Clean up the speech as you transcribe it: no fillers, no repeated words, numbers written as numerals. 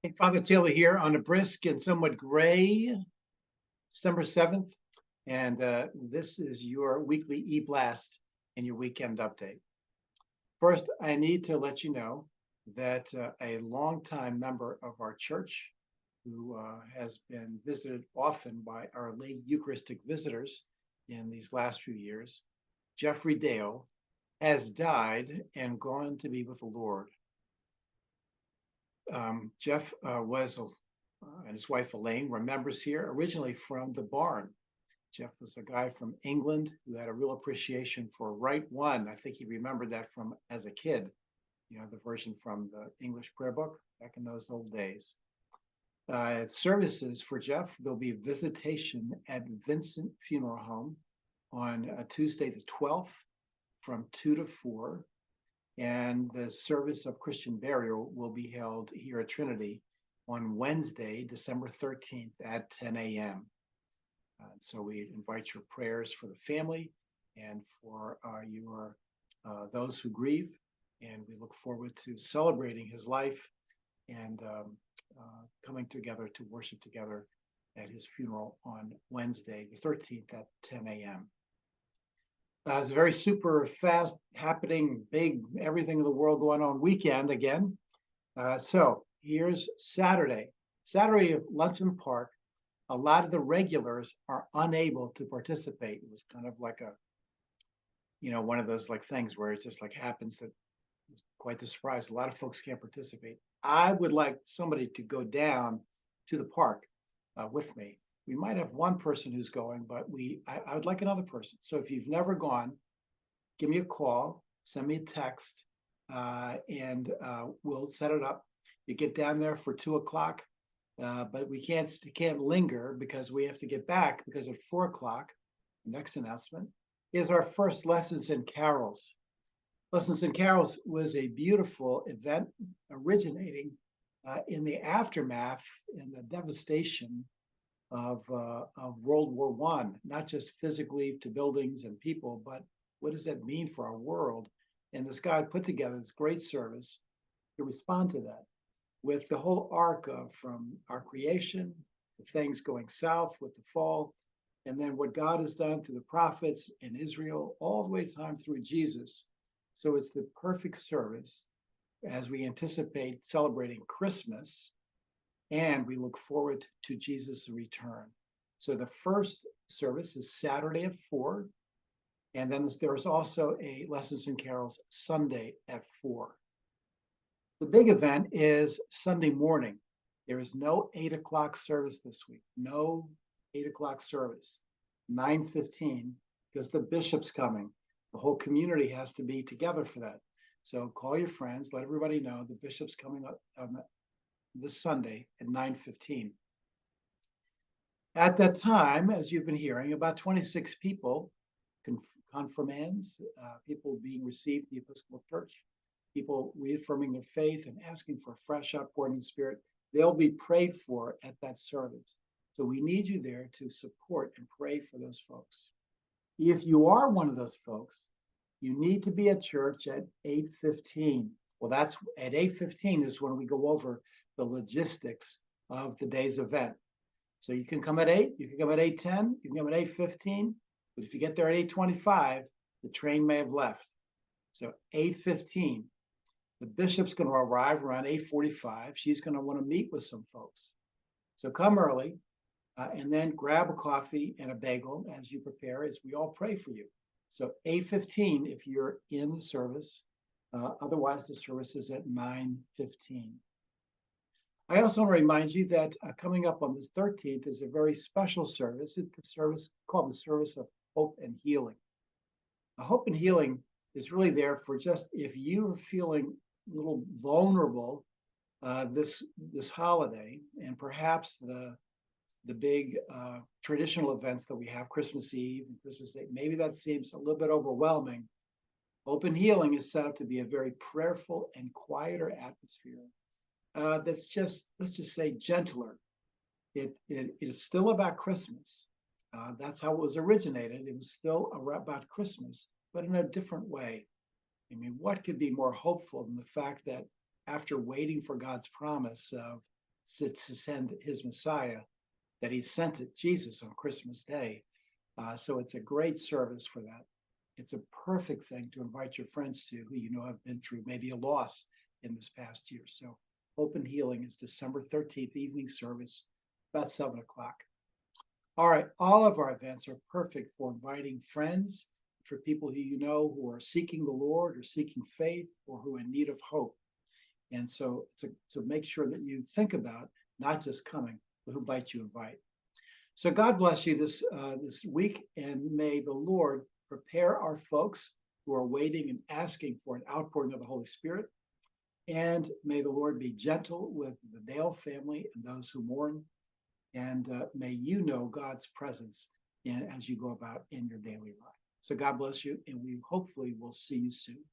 Hey, Father Taylor here on a brisk and somewhat gray December 7th. And this is your weekly eBlast and your weekend update. First, I need to let you know that a longtime member of our church who has been visited often by our late Eucharistic visitors in these last few years, Jeffrey Dale, has died and gone to be with the Lord. Jeff and his wife Elaine were members here originally from the barn. Jeff was a guy from England who had a real appreciation for Rite One. I think he remembered that from as a kid, the version from the English prayer book back in those old days. Services for Jeff, there'll be a visitation at Vincent Funeral Home on Tuesday the 12th from 2 to 4. And the service of Christian burial will be held here at Trinity on Wednesday, December 13th at 10 a.m. So we invite your prayers for the family and for those who grieve. And we look forward to celebrating his life and coming together to worship together at his funeral on Wednesday, the 13th at 10 a.m. It's a very super fast happening, big, everything in the world going on weekend again. So here's Saturday. Saturday at Luncheon Park, a lot of the regulars are unable to participate. It was kind of like one of those like things where it just like happens that quite the surprise. A lot of folks can't participate. I would like somebody to go down to the park with me. We might have one person who's going, but I would like another person. So if you've never gone, give me a call, send me a text, and we'll set it up. You get down there for 2:00, but we can't linger because we have to get back because at 4:00, the next announcement is our first Lessons in Carols. Lessons in Carols was a beautiful event originating in the aftermath and the devastation of World War I, not just physically to buildings and people, but what does that mean for our world? And this guy put together this great service to respond to that with the whole arc of from our creation, to things going south with the fall, and then what God has done through the prophets in Israel, all the way time through Jesus. So it's the perfect service as we anticipate celebrating Christmas and we look forward to Jesus' return. So the first service is Saturday at 4, and then there's also a Lessons in Carols Sunday at 4. The big event is Sunday morning. There is no 8:00 service this week, no 8:00 service, 9:15, because the bishop's coming. The whole community has to be together for that. So call your friends, let everybody know the bishop's coming up on this Sunday at 9:15. At that time, as you've been hearing, about 26 people, confirmands, people being received in the Episcopal Church, people reaffirming their faith and asking for a fresh outpouring of Spirit, they'll be prayed for at that service. So we need you there to support and pray for those folks. If you are one of those folks, you need to be at church at 8:15. Well, that's at 8:15 is when we go over the logistics of the day's event. So you can come at 8, you can come at 8:10, you can come at 8:15, but if you get there at 8:25, the train may have left. So 8:15, the bishop's going to arrive around 8:45. She's going to want to meet with some folks. So come early and then grab a coffee and a bagel as you prepare, as we all pray for you. So 8:15 if you're in the service. Otherwise, the service is at 9:15. I also want to remind you that coming up on the 13th is a very special service. It's a service called the Service of Hope and Healing. Hope and Healing is really there for just if you're feeling a little vulnerable this holiday, and perhaps the big traditional events that we have, Christmas Eve and Christmas Day, maybe that seems a little bit overwhelming. Hope and Healing is set up to be a very prayerful and quieter atmosphere. That's just, let's just say, gentler. It is still about Christmas. That's how it was originated. It was still about Christmas, but in a different way. I mean, what could be more hopeful than the fact that after waiting for God's promise of to send his Messiah, that he sent it, Jesus, on Christmas Day. So it's a great service for that. It's a perfect thing to invite your friends to who you know have been through maybe a loss in this past year. So Hope and Healing is December 13th evening service, about 7 o'clock. All right, all of our events are perfect for inviting friends, for people who you know who are seeking the Lord or seeking faith or who are in need of hope. And so to make sure that you think about not just coming, but who might you invite. So God bless you this week, and may the Lord prepare our folks who are waiting and asking for an outpouring of the Holy Spirit. And may the Lord be gentle with the Dale family and those who mourn. And may you know God's presence as you go about in your daily life. So God bless you, and we hopefully will see you soon.